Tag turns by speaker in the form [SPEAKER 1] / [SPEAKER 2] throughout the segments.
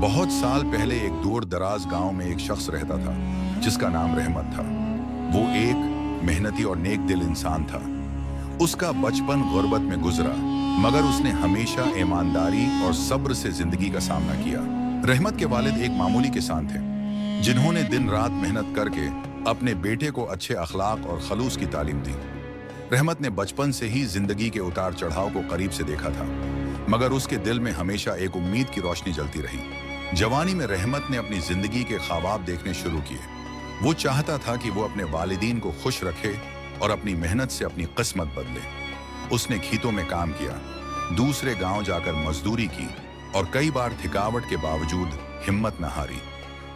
[SPEAKER 1] बहुत साल पहले एक दूर दराज गांव में एक शख्स रहता था जिसका नाम रहमत था। वो एक मेहनती और नेक दिल इंसान था। उसका बचपन गुर्बत में गुजरा, मगर उसने हमेशा ईमानदारी और सब्र से जिंदगी का सामना किया। रहमत के वालिद एक मामूली किसान थे जिन्होंने दिन रात मेहनत करके अपने बेटे को अच्छे अखलाक और खलूस की तालीम दी। रहमत ने बचपन से ही जिंदगी के उतार चढ़ाव को करीब से देखा था, मगर उसके दिल में हमेशा एक उम्मीद की रोशनी जलती रही। जवानी में रहमत ने अपनी जिंदगी के ख्वाब देखने शुरू किए। वो चाहता था कि वो अपने वालिदीन को खुश रखे और अपनी मेहनत से अपनी किस्मत बदले। उसने खेतों में काम किया, दूसरे गांव जाकर मजदूरी की और कई बार थकावट के बावजूद हिम्मत न हारी।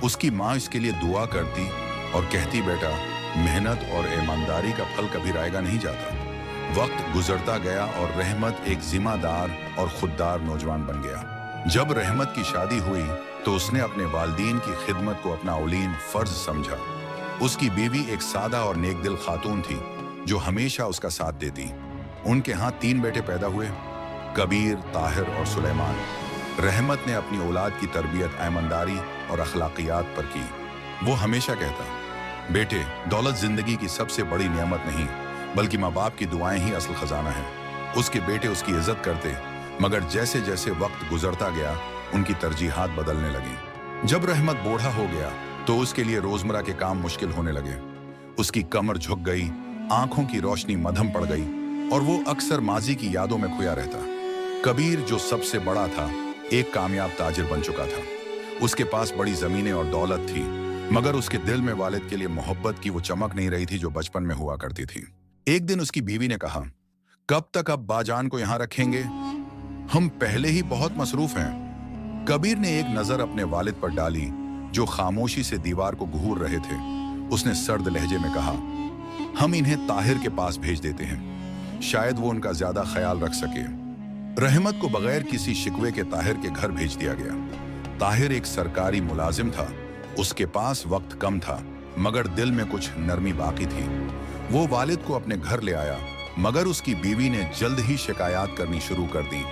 [SPEAKER 1] उसकी माँ इसके लिए दुआ करती और कहती, बेटा, मेहनत और ईमानदारी का फल कभी रायगा नहीं जाता। वक्त गुजरता गया और रहमत एक जिम्मेदार और खुददार नौजवान बन गया। जब रहमत की शादी हुई तो उसने अपने वालिदीन की खिदमत को अपना औलीन फर्ज समझा। उसकी बीवी एक सादा और नेक दिल खातून थी जो हमेशा उसका साथ देती। उनके यहाँ 3 बेटे पैदा हुए, कबीर, ताहिर और सुलेमान। रहमत ने अपनी औलाद की तरबियत ईमानदारी और अखलाकियात पर की। वो हमेशा कहता, बेटे, दौलत जिंदगी की सबसे बड़ी नेमत नहीं बल्कि माँ बाप की दुआएं ही असल खजाना है। उसके बेटे उसकी इज्जत करते, मगर जैसे जैसे वक्त गुजरता गया उनकी तरजीहात बदलने लगी। जब रहमत बूढ़ा हो गया तो उसके लिए रोजमर्रा के काम मुश्किल होने लगे। उसकी कमर झुक गई, आंखों की रोशनी मध्यम पड़ गई और वो अक्सर माजी की यादों में खोया रहता। कबीर, जो सबसे बड़ा था, एक कामयाब ताजिर बन चुका था। उसके पास बड़ी जमीनें और दौलत थी, मगर उसके दिल में वालिद के लिए मोहब्बत की वो चमक नहीं रही थी जो बचपन में हुआ करती थी। एक दिन उसकी बीवी ने कहा, कब तक अब बाजान को यहां रखेंगे? हम पहले ही बहुत मसरूफ हैं। कबीर ने एक नजर अपने वालिद पर डाली जो खामोशी से दीवार को घूर रहे थे। उसने सर्द लहजे में कहा, हम इन्हें ताहिर के पास भेज देते हैं, शायद वो उनका ज्यादा ख्याल रख सके। रहमत को बगैर किसी शिकवे के ताहिर के घर भेज दिया गया। ताहिर एक सरकारी मुलाजिम था। उसके पास वक्त कम था, मगर दिल में कुछ नरमी बाकी थी। वो वालिद को अपने घर ले आया, मगर उसकी बीवी ने जल्द ही शिकायत करनी शुरू कर दी।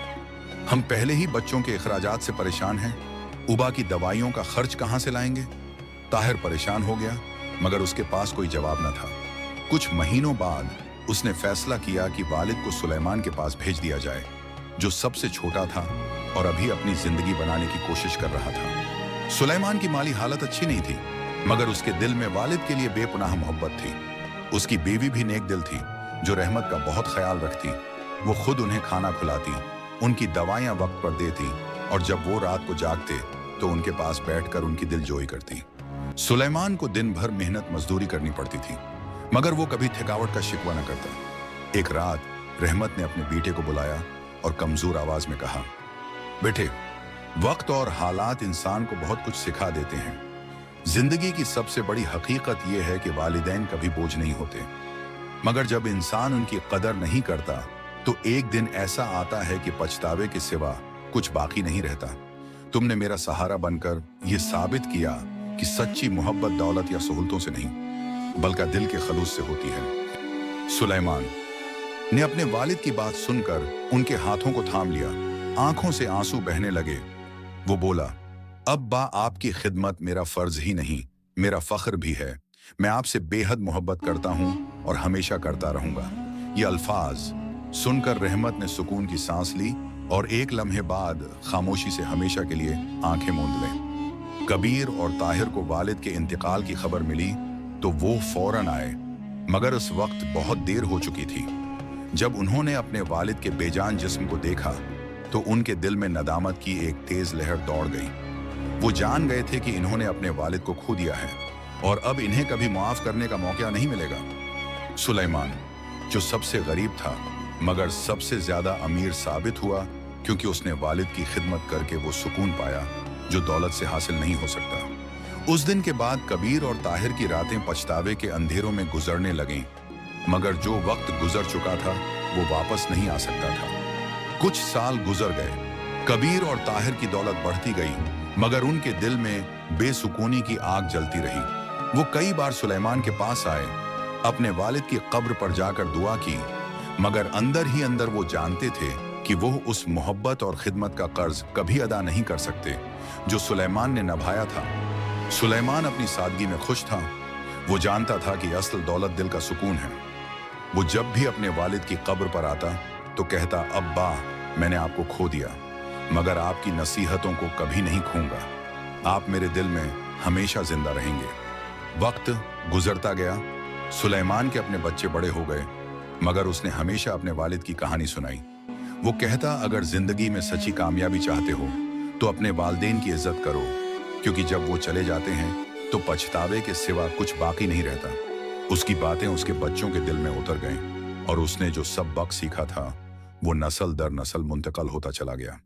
[SPEAKER 1] हम पहले ही बच्चों के अखराजात से परेशान हैं, उबा की दवाइयों का खर्च कहां से लाएंगे? ताहिर परेशान हो गया, मगर उसके पास कोई जवाब न था। कुछ महीनों बाद उसने फैसला किया कि वालिद को सुलेमान के पास भेज दिया जाए, जो सबसे छोटा था और अभी अपनी जिंदगी बनाने की कोशिश कर रहा था। सुलेमान की माली हालत अच्छी नहीं थी, मगर उसके दिल में वालिद के लिए बेपनाह मोहब्बत थी। उसकी बीवी भी नेक दिल थी, जो रहमत का बहुत ख्याल रखती। वो खुद उन्हें खाना खिलाती, उनकी दवाइयां वक्त पर देती और जब वो रात को जागते तो उनके पास बैठकर उनकी दिलजोई करती। सुलेमान को दिन भर मेहनत मजदूरी करनी पड़ती थी, मगर वो कभी थकावट का शिकवा न करता। एक रात रहमत ने अपने बेटे को बुलाया और कमजोर आवाज में कहा, बेटे, वक्त और हालात इंसान को बहुत कुछ सिखा देते हैं। जिंदगी की सबसे बड़ी हकीकत यह है कि वालिदैन कभी बोझ नहीं होते, मगर जब इंसान उनकी कदर नहीं करता तो एक दिन ऐसा आता है कि पछतावे के सिवा कुछ बाकी नहीं रहता। तुमने मेरा सहारा बनकर यह साबित किया कि सच्ची मोहब्बत दौलत या सहूलतों से नहीं बल्कि दिल के खलूस से होती है। सुलेमान ने अपने वालिद की बात सुनकर उनके हाथों को थाम लिया। आंखों से आंसू बहने लगे। वो बोला, अब्बा, आपकी खिदमत मेरा फर्ज ही नहीं, मेरा फख्र भी है। मैं आपसे बेहद मोहब्बत करता हूं और हमेशा करता रहूंगा। ये अल्फाज सुनकर रहमत ने सुकून की सांस ली और एक लम्हे बाद खामोशी से हमेशा के लिए आंखें मूंद लें। कबीर और ताहिर को वालिद के इंतकाल की खबर मिली तो वो फौरन आए, मगर उस वक्त बहुत देर हो चुकी थी। जब उन्होंने अपने वालिद के बेजान जिस्म को देखा तो उनके दिल में नदामत की एक तेज लहर दौड़ गई। वो जान गए थे कि इन्होंने अपने वालिद को खो दिया है और अब इन्हें कभी माफ करने का मौका नहीं मिलेगा। सुलेमान, जो सबसे गरीब था मगर सबसे ज्यादा अमीर साबित हुआ, क्योंकि उसने वालिद की खिदमत करके वो सुकून पाया जो दौलत से हासिल नहीं हो सकता। उस दिन के बाद कबीर और ताहिर की रातें पछतावे के अंधेरों में गुजरने लगीं, मगर जो वक्त गुजर चुका था वो वापस नहीं आ सकता था। कुछ साल गुजर गए। कबीर और ताहिर की दौलत बढ़ती गई, मगर उनके दिल में बेसुकूनी की आग जलती रही। वो कई बार सुलेमान के पास आए, अपने वालिद की कब्र पर जाकर दुआ की, मगर अंदर ही अंदर वो जानते थे कि वो उस मोहब्बत और खिदमत का कर्ज कभी अदा नहीं कर सकते जो सुलेमान ने निभाया था। सुलेमान अपनी सादगी में खुश था। वो जानता था कि असल दौलत दिल का सुकून है। वो जब भी अपने वालिद की कब्र पर आता तो कहता, अब्बा मैंने आपको खो दिया मगर आपकी नसीहतों को कभी नहीं खोऊंगा। आप मेरे दिल में हमेशा जिंदा रहेंगे। वक्त गुजरता गया। सुलेमान के अपने बच्चे बड़े हो गए मगर उसने हमेशा अपने वालिद की कहानी सुनाई। वो कहता, अगर जिंदगी में सच्ची कामयाबी चाहते हो तो अपने वालिदैन की इज्जत करो, क्योंकि जब वो चले जाते हैं तो पछतावे के सिवा कुछ बाकी नहीं रहता। उसकी बातें उसके बच्चों के दिल में उतर गईं और उसने जो सबक सीखा था वो नस्ल दर नस्ल मुंतकल होता चला गया।